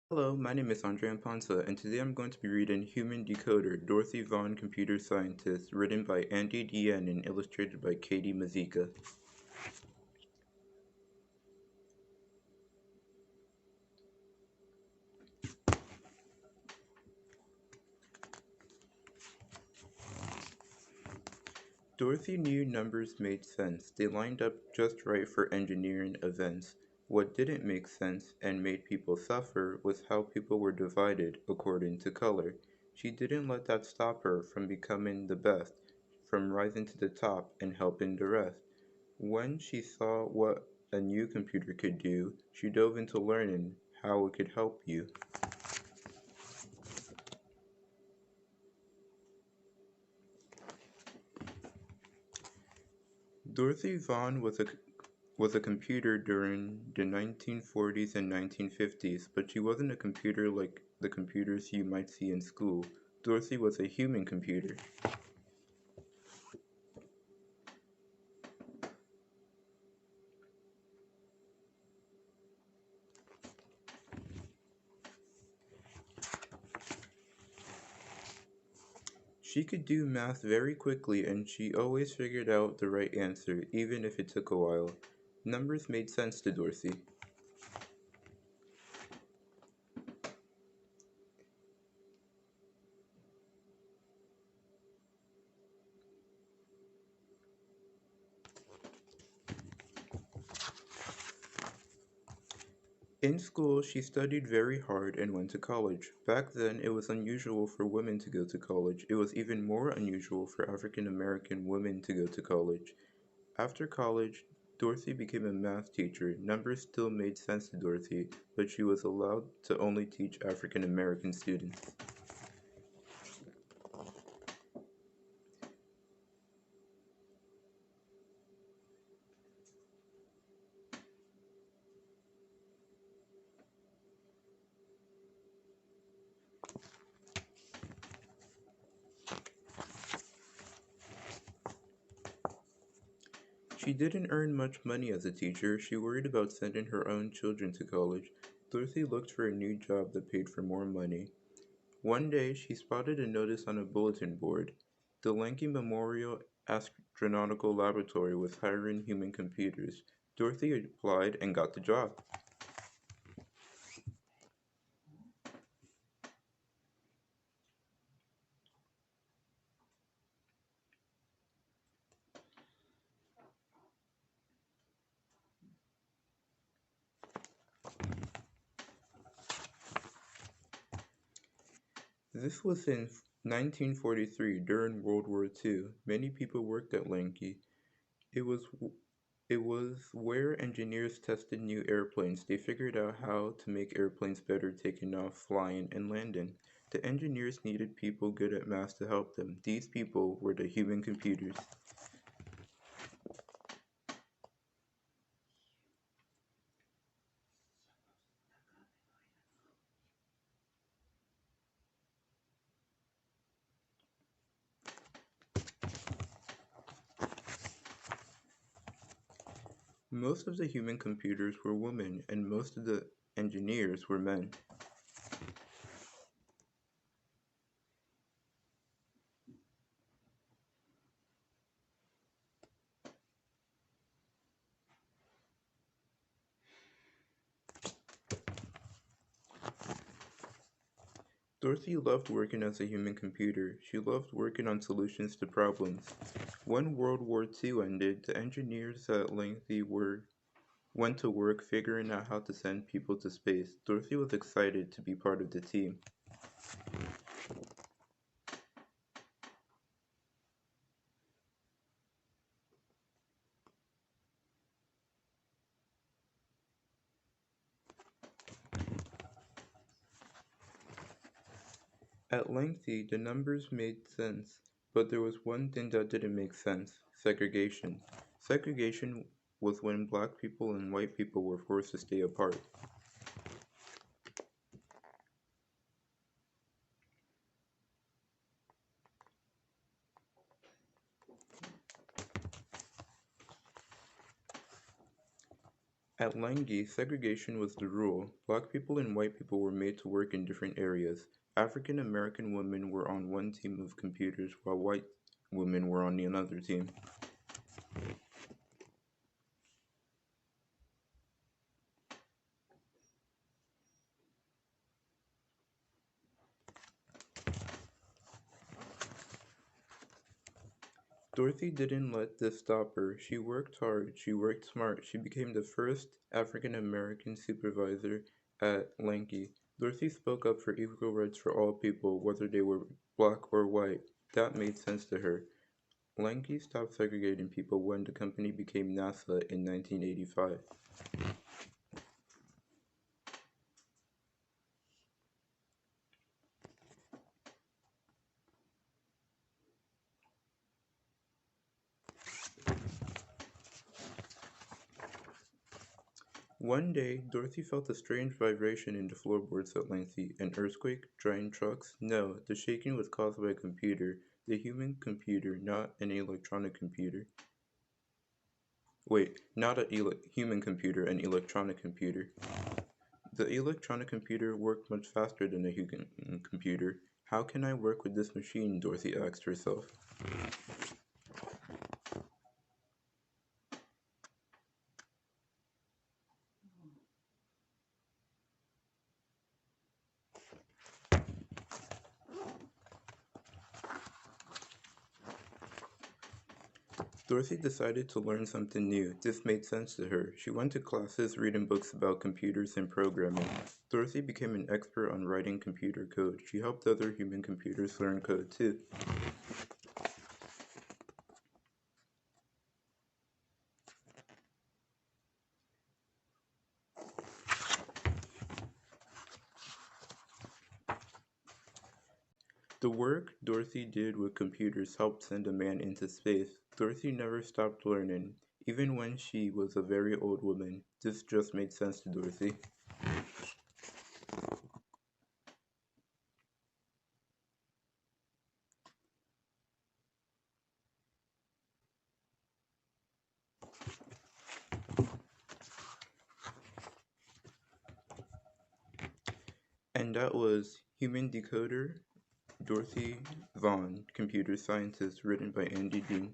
Hello, my name is Andrae and today I'm going to be reading Human Decoder, Dorothy Vaughan Computer Scientist, written by Andy Dean and illustrated by Katie Mazika. Dorothy knew numbers made sense. They lined up just right for engineering events. What didn't make sense and made people suffer was how people were divided according to color. She didn't let that stop her from becoming the best, from rising to the top and helping the rest. When she saw what a new computer could do, she dove into learning how it could help you. Dorothy Vaughan was a computer during the 1940s and 1950s, but she wasn't a computer like the computers you might see in school. Dorothy was a human computer. She could do math very quickly and she always figured out the right answer, even if it took a while. Numbers made sense to Dorothy. In school, she studied very hard and went to college. Back then, it was unusual for women to go to college. It was even more unusual for African American women to go to college. After college, Dorothy became a math teacher. Numbers still made sense to Dorothy, but she was allowed to only teach African American students. She didn't earn much money as a teacher. She worried about sending her own children to college. Dorothy looked for a new job that paid for more money. One day, she spotted a notice on a bulletin board. The Lanky Memorial Astronautical Laboratory was hiring human computers. Dorothy applied and got the job. This was in 1943 during World War II. Many people worked at Lanky. It was it was where engineers tested new airplanes. They figured out how to make airplanes better taking off, flying, and landing. The engineers needed people good at math to help them. These people were the human computers. Most of the human computers were women, and most of the engineers were men. Dorothy loved working as a human computer. She loved working on solutions to problems. When World War II ended, the engineers at Lengthy went to work figuring out how to send people to space. Dorothy was excited to be part of the team. At Lengthy, the numbers made sense, but there was one thing that didn't make sense: segregation. Segregation was when black people and white people were forced to stay apart. At Lange, segregation was the rule. Black people and white people were made to work in different areas. African American women were on one team of computers while white women were on another team. Dorothy didn't let this stop her. She worked hard, she worked smart. She became the first African American supervisor at Lange. Dorothy spoke up for equal rights for all people, whether they were black or white. That made sense to her. Lange stopped segregating people when the company became NASA in 1985. One day, Dorothy felt a strange vibration in the floorboards at Lange. An earthquake? Giant trucks? No, the shaking was caused by a computer. The human computer, not an electronic computer. Wait, not a human computer, an electronic computer. The electronic computer worked much faster than a human computer. How can I work with this machine? Dorothy asked herself. Dorothy decided to learn something new. This made sense to her. She went to classes reading books about computers and programming. Dorothy became an expert on writing computer code. She helped other human computers learn code too. The work Dorothy did with computers helped send a man into space. Dorothy never stopped learning, even when she was a very old woman. This just made sense to Dorothy. And that was Human Decoder, Dorothy Vaughan, Computer Scientist, written by Andy Dean.